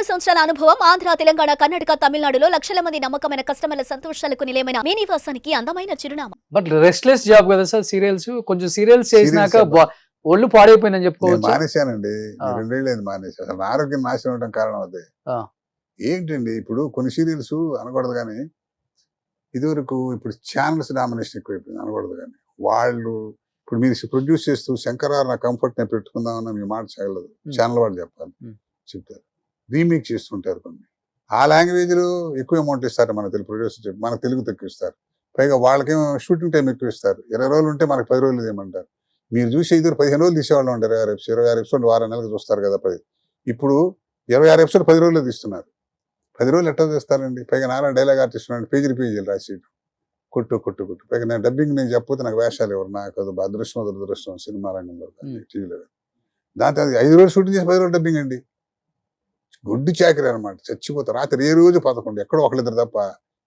సంవత్సరాల అనుభవం ఆంధ్ర, తెలంగాణ, కర్ణాటక, తమిళనాడులో లక్షల మంది నమ్మకమైన కస్టమర్ల సంతోషాలకు నిలయమైన మీ నివాసానికి అందమైన చిరునామా. బట్ రెస్ట్లెస్ జాబ్ కదా సార్ సీరియల్స్. కొంచెం సీరియల్స్ చేసినాక ఒళ్ళు పాడైపోయిందని చెప్పుకోవచ్చు. మానేశానండి, 2 ఏళ్ళైంది మానేసి. అసలు నా ఆరోగ్యం నాశనం అవడం కారణం అదే. ఏంటండి ఇప్పుడు కొన్ని సీరియల్స్ అనకూడదు కానీ, ఇదివరకు ఇప్పుడు ఛానల్స్ డామినేషన్ ఎక్కువైపోయింది అనకూడదు కానీ, వాళ్ళు ఇప్పుడు మీరు ప్రొడ్యూస్ చేస్తూ శంకరారు నా కంఫర్ట్ నేను పెట్టుకుందామన్నా మీ మాట చేయలేదు. ఛానల్ వాళ్ళు చెప్పాలి, చెప్తారు. రీమేక్ చేస్తుంటారు కొన్ని. ఆ లాంగ్వేజ్లో ఎక్కువ అమౌంట్ ఇస్తారు మన తెలుగు ప్రొడ్యూసర్ చెప్పి, మనకు తెలుగు తక్కువ ఇస్తారు. పైగా వాళ్ళకేమో షూటింగ్ టైం ఎక్కువ ఇస్తారు. 20 రోజులు ఉంటే మనకు 10 రోజులు ఏమంటారు. మీరు చూసే ఇద్దరు 15 రోజులు తీసేవాళ్ళు ఉంటారు. 26 ఎపిసోడ్ వారం నెలలకు చూస్తారు కదా 10. ఇప్పుడు 26 ఎపిసోడ్ 10 రోజులు తీస్తున్నారు. 10 రోజులు ఎట్లా చేస్తారండి. పైగా నాన్న డైలాగ్ ఆర్టిస్ట్ పేజీలు రాసి కొట్టు. పైగా నేను డబ్బింగ్ నేను చెప్పకపోతే నాకు వేషాలు ఎవరు, నాకు అది అదృష్టం సినిమా రంగంలో టీవీలో. దాంతో 5 రోజులు షూటింగ్ చేసి 10 రోజులు డబ్బింగ్ అండి. గుడ్డి చాకరీ అనమాట. చచ్చిపోతారు. రాత్రి ఏ రోజు 11 ఎక్కడో ఒకళ్ళిద్దరు తప్ప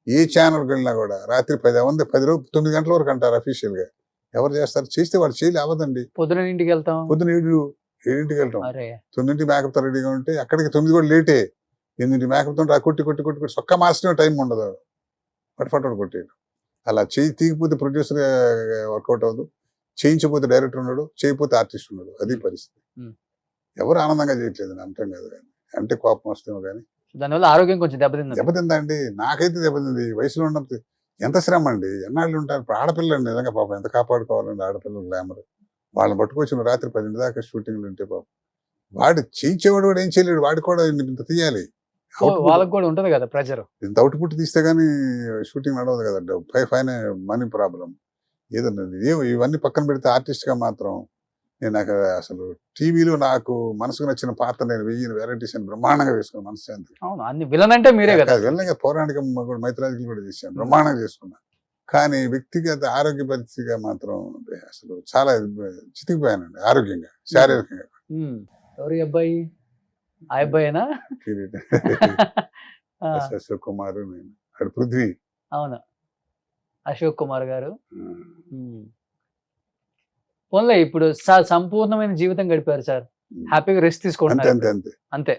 ఏ ఛానల్కి వెళ్ళినా కూడా రాత్రి 10 రోజు 9 గంటల వరకు అంటారు అఫీషియల్ గా. ఎవరు చేస్తారు? చేస్తే వాళ్ళు చేయలే అవ్వదండి. పొద్దున ఇంటికి వెళ్తాం, పొద్దున 7కి వెళ్తాం, 9కి మేకప్తో రెడీగా ఉంటే అక్కడికి 9 కూడా లేటే. 8 మేకప్తో కొట్టి సొక్క మార్చడం టైం ఉండదు. ఫటాఫట్ కొట్టేయడం. అలా చేయి తీగిపోతే ప్రొడ్యూసర్ వర్కౌట్ అవ్వదు, చేయించకపోతే డైరెక్టర్ ఉన్నాడు, చేయకపోతే ఆర్టిస్ట్ ఉన్నాడు. అది పరిస్థితి. ఎవరు ఆనందంగా చేయట్లేదు అంటాం కదా. కానీ అంటే కోపం వస్తేమో కానీ దానివల్ల ఆరోగ్యం కొంచెం దెబ్బతిందండి. నాకైతే దెబ్బతింది. వయసులో ఉన్నప్పుడు ఎంత శ్రమ అండి, ఎన్నాళ్ళు ఉంటారు. ఇప్పుడు ఆడపిల్లలు నిజంగా పాపం ఎంత కాపాడుకోవాలండి. ఆడపిల్లలు గ్లామర్ వాళ్ళని పట్టుకొచ్చిన రాత్రి 10 దాకా షూటింగ్లు ఉంటే పాపం వాడు చేయించేవాడు కూడా ఏం చేయలేడు. వాడు కూడా ఇంత తీయాలి. వాళ్ళకి కూడా ఉంటది కదా ప్రెజర్. ఇంత అవుట్పుట్ తీస్తే గానీ షూటింగ్ నడవదు కదా. ఫైన్ మనీ ప్రాబ్లం ఏదన్నా. ఇవన్నీ పక్కన పెడితే ఆర్టిస్ట్ గా మాత్రం నాకు అసలు టీవీలో నాకు మనసుకు నచ్చిన పాత్ర నేను 1000 వెరైటీస్ అని బ్రహ్మాండంగా వేసుకున్నాను. మనశ్శాంతి. అన్ని విలన్ అంటే మీరే కదా. విలన్ పౌరాణిక మైథలాజికల్ కూడా చేశాను, బ్రహ్మాండంగా చేసుకున్నాను. కానీ వ్యక్తిగత ఆరోగ్య పరిస్థితిగా మాత్రం అసలు చాలా చితికిపోయానండి ఆరోగ్యంగా, శారీరకంగా. ఎవరి అబ్బాయి? ఆ అబ్బాయినా? అశోక్ కుమార్, నేను అక్కడ పృథ్వీ. అవును, అశోక్ కుమార్ గారు. పోన్లే, ఇప్పుడు సంపూర్ణమైన జీవితం గడిపారు సార్. హ్యాపీగా రెస్ట్ తీసుకోండి. అంతే.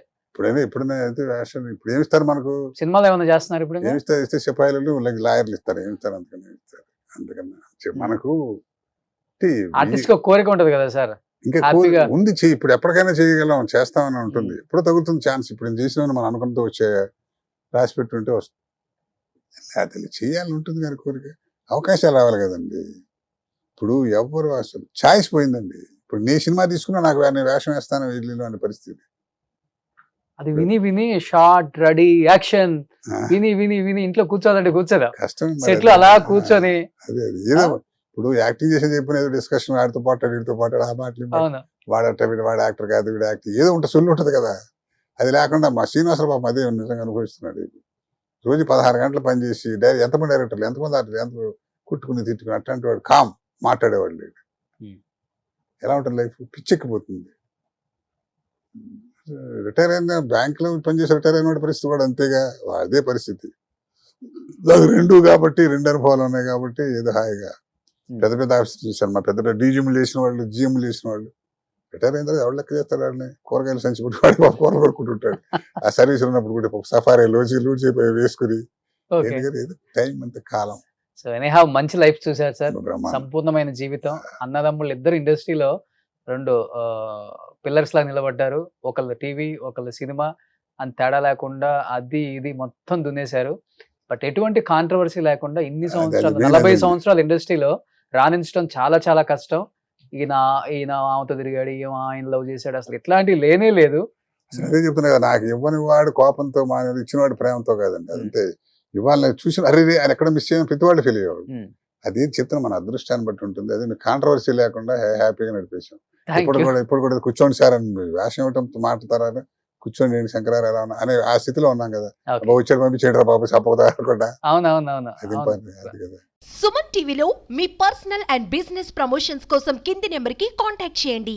ఎప్పుడైనా అయితే వేషన్ ఇప్పుడు ఏమిస్తారు మనకు? సినిమాలు ఏమైనా చేస్తున్నారు ఇప్పుడు? ఏమిస్తారు? ఇస్తే సిపాయిలు లాయర్లు ఇస్తారు. ఏమిస్తారు? అందుకన్నా మనకు ఆర్టిస్ట్ కోరిక ఉంటది కదా సార్. ఇంకా ఉంది. ఇప్పుడు ఎప్పటికైనా చేయగలం, చేస్తామని ఉంటుంది. ఎప్పుడో తగులుతుంది ఛాన్స్. ఇప్పుడు నేను చేసిన మనం అనుకుంటూ వచ్చే రాసి పెట్టుంటే వస్తుంది. చేయాలని ఉంటుంది కానీ కోరిక, అవకాశాలు రావాలి కదండి. ఇప్పుడు ఎవరు అసలు ఛాయిస్ పోయిందండి. ఇప్పుడు నీ సినిమా తీసుకున్నా నాకు నేను వేషం వేస్తాను ఇల్లు అనే పరిస్థితి. అది విని షార్ట్ రెడీ యాక్షన్ విని ఇంట్లో కూర్చోదంటే కూర్చోదా కష్టం. సెట్లు అలా కూర్చొని అదే ఏదో ఇప్పుడు యాక్టింగ్ చేసేది చెప్పిన ఏదో డిస్కషన్ వాడితో పాటాడు వీడితో పాటాడు ఆ మాటలు వాడట వాడు యాక్టర్ కాదు వీడు యాక్టింగ్ ఏదో ఉంటుంది, సొల్లు ఉంటుంది కదా. అది లేకుండా మా శ్రీనివాసరావు పాపం అదే నిజంగా అనుభవిస్తున్నాడు. రోజు 16 గంటలు పనిచేసి ఎంతమంది డైరెక్టర్లు, ఎంతమంది ఆర్టిస్టులు, ఎంత కుట్టుకుని తిట్టుకుని అట్లాంటి వాడు కామ్ మాట్లాడేవాడు లేడు. ఎలా ఉంటుంది లైఫ్? పిచ్చెక్కిపోతుంది. రిటైర్ అయిన బ్యాంకులో పనిచేసి రిటైర్ అయిన పరిస్థితి కూడా అంతేగా, అదే పరిస్థితి. అది 2 కాబట్టి 2 అనుభవాలు ఉన్నాయి కాబట్టి ఏదో హాయిగా పెద్ద పెద్ద ఆఫీసులు చూశాను. మా పెద్ద డీజీఎంలు చేసిన వాళ్ళు, జిఎంలు చేసిన వాళ్ళు రిటైర్ అయిన తర్వాత ఎవరు లెక్క చేస్తారు? వాళ్ళని కూరగాయలు సంచి పుట్టి వాడి కూరలు కొట్టుకుంటుంటాడు. ఆ సర్వీస్ ఉన్నప్పుడు కూడా సఫారీ లూడ్ చేయి వేసుకుని టైం అంత కాలం. సో ఎనీహౌ మంచి లైఫ్ చూశారు సార్, సంపూర్ణమైన జీవితం. అన్నదమ్ముళ్ళు ఇద్దరు ఇండస్ట్రీలో 2 పిల్లర్స్ లాగా నిలబడ్డారు. ఒకళ్ళు టీవీ, ఒకళ్ళు సినిమా అని తేడా లేకుండా అది ఇది మొత్తం దున్నేశారు. బట్ ఎటువంటి కాంట్రవర్సీ లేకుండా ఇన్ని సంవత్సరాలు 40 సంవత్సరాలు ఇండస్ట్రీలో రాణించడం చాలా చాలా కష్టం. ఈయన ఆమెతో తిరిగాడు, ఆయన లవ్ చేశాడు, అసలు ఇట్లాంటివి లేనే లేదు. అదే చెప్తున్నా కదా, నాకు ఇవ్వని వాడు కోపంతో ఇచ్చిన వాడు ప్రేమతో కాదండి. అదంతే. ఇవాళ చూసిన అరే ఆయన ఎక్కడ మిస్ చేయని ప్రతి వాళ్ళు ఫీల్ అయ్యేవాడు. అది చెప్తున్నా మన అదృష్టాన్ని బట్టి ఉంటుంది. అదే మీకు కాంట్రవర్సీ లేకుండా హ్యాపీగా నడిపేశాం. ఇప్పుడు కూడా కూర్చోండి సార్ అని వేషం ఇవ్వటం మాట్లాడతారా, కూర్చోండి ఏంటి శంకరారు ఎలా ఉన్నా అనే ఆ స్థితిలో ఉన్నాం కదా. వచ్చాడు పంపించేయడం బాబు చెప్పకుండా. సుమన్ టీవీలో మీ పర్సనల్ అండ్ బిజినెస్ ప్రమోషన్స్ కోసం కింది నెంబర్ కి కాంటాక్ట్ చేయండి.